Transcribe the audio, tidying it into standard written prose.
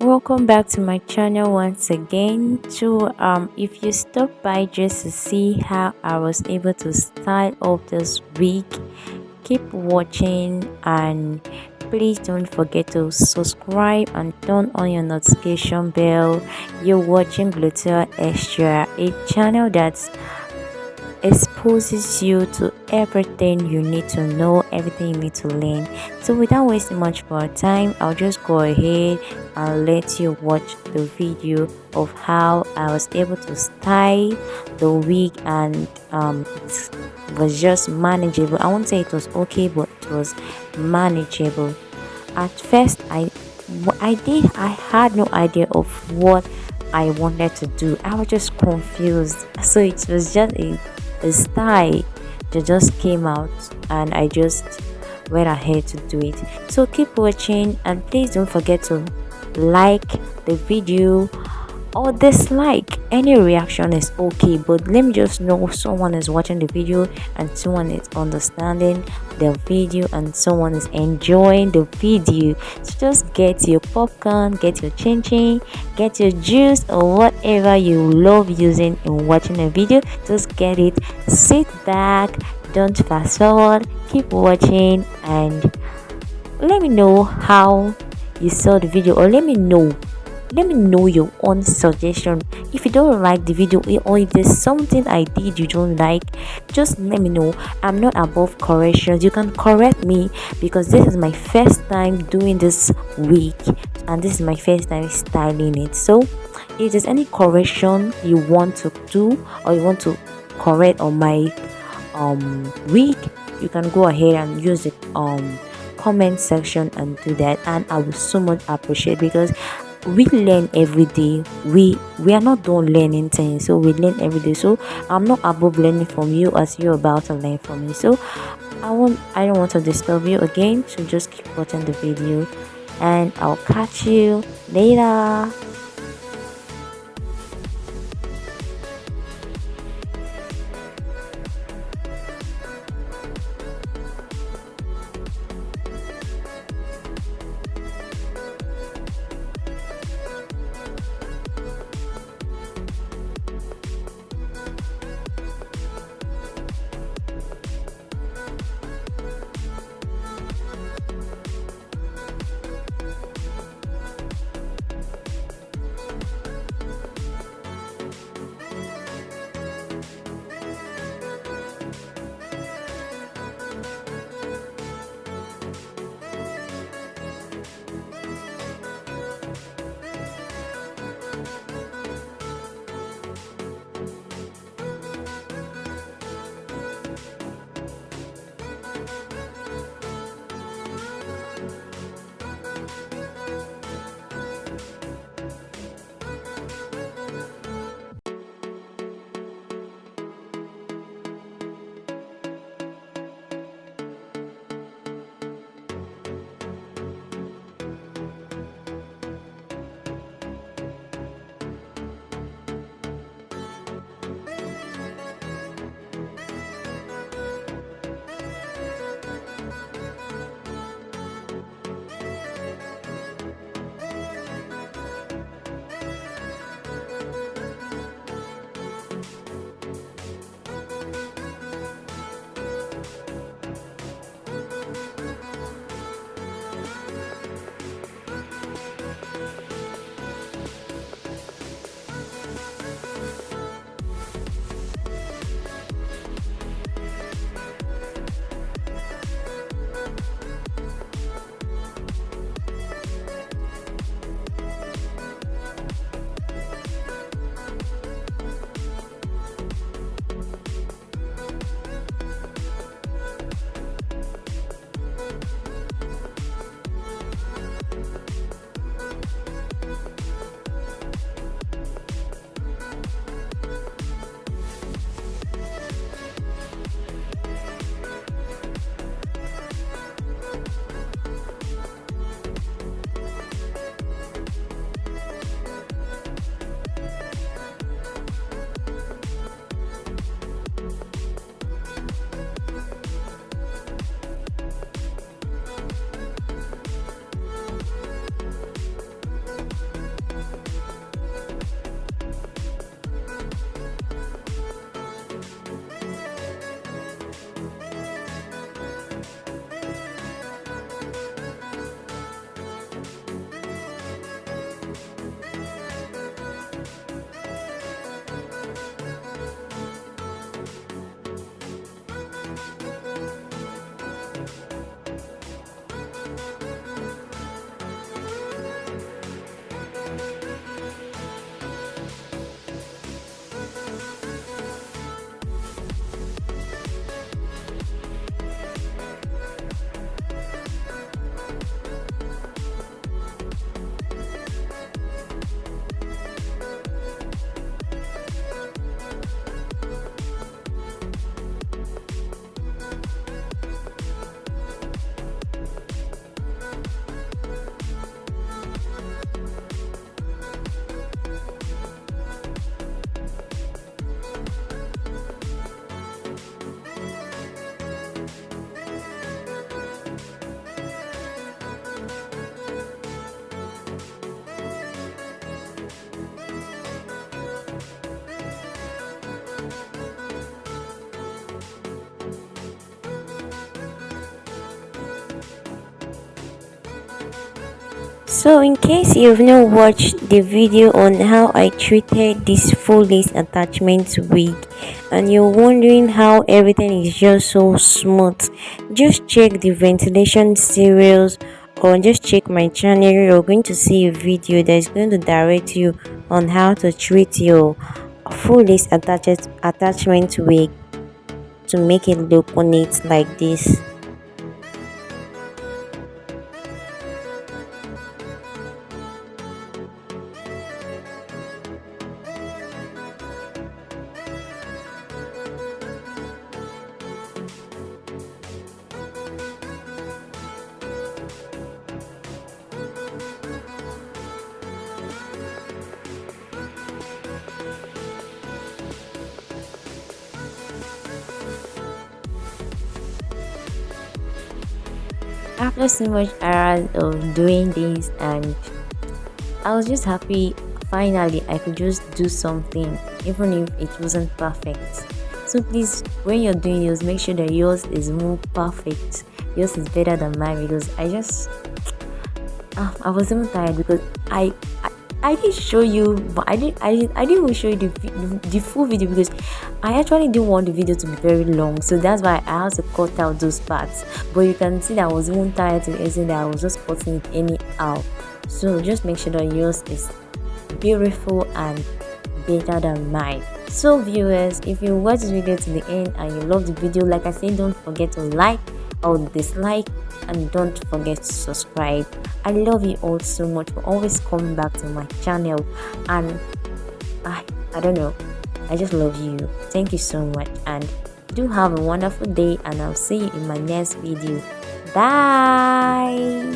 Welcome back to my channel once again. If you stop by just to see how I was able to style up this wig, keep watching, and please don't forget to subscribe and turn on your notification bell. You're watching Bluetooth Extra, a channel that's exposes you to everything you need to know, everything you need to learn. So without wasting much more time, I'll just go ahead and let you watch the video of how I was able to style the wig, and it was just manageable. I won't say it was okay, but it was manageable. At first, I had no idea of what I wanted to do. I was just confused. So it was just a style that just came out, and I just went ahead to do it. So keep watching, and please don't forget to like the video or dislike. Any reaction is okay, but let me just know someone is watching the video and someone is understanding the video and someone is enjoying the video. So just get your popcorn, get your chin chin, get your juice, or whatever you love using in watching a video. Just get it, sit back, don't fast forward, keep watching, and let me know how you saw the video, or let me know your own suggestion. If you don't like the video, or if there's something I did you don't like, just let me know. I'm not above corrections. You can correct me, because this is my first time doing this week, and this is my first time styling it. So if there's any correction you want to do, or you want to correct on my week, you can go ahead and use the comment section and do that, and I will so much appreciate, because we learn every day. We are not done learning things, so we learn every day. So I'm not above learning from you as you're about to learn from me. So I don't want to disturb you again, so just keep watching the video, and I'll catch you later. So in case you've not watched the video on how I treated this full lace attachment wig and you're wondering how everything is just so smooth, just check the ventilation series or just check my channel. You're going to see a video that is going to direct you on how to treat your full lace attachment wig to make it look neat like this. After so much hours of doing this, and I was just happy finally I could just do something even if it wasn't perfect. So please, when you're doing yours, make sure that yours is more perfect. Yours is better than mine because I was even tired because I did show you, but I didn't even show you the full video because I actually didn't want the video to be very long, so that's why I had to cut out those parts. But you can see that I was even tired to exit, that I was just cutting it anyhow. So just make sure that yours is beautiful and better than mine. So viewers, if you watch this video to the end and you love the video, like I said, don't forget to like or dislike, and don't forget to subscribe. I love you all so much for always coming back to my channel, and I don't know, I just love you. Thank you so much, and do have a wonderful day, and I'll see you in my next video. Bye.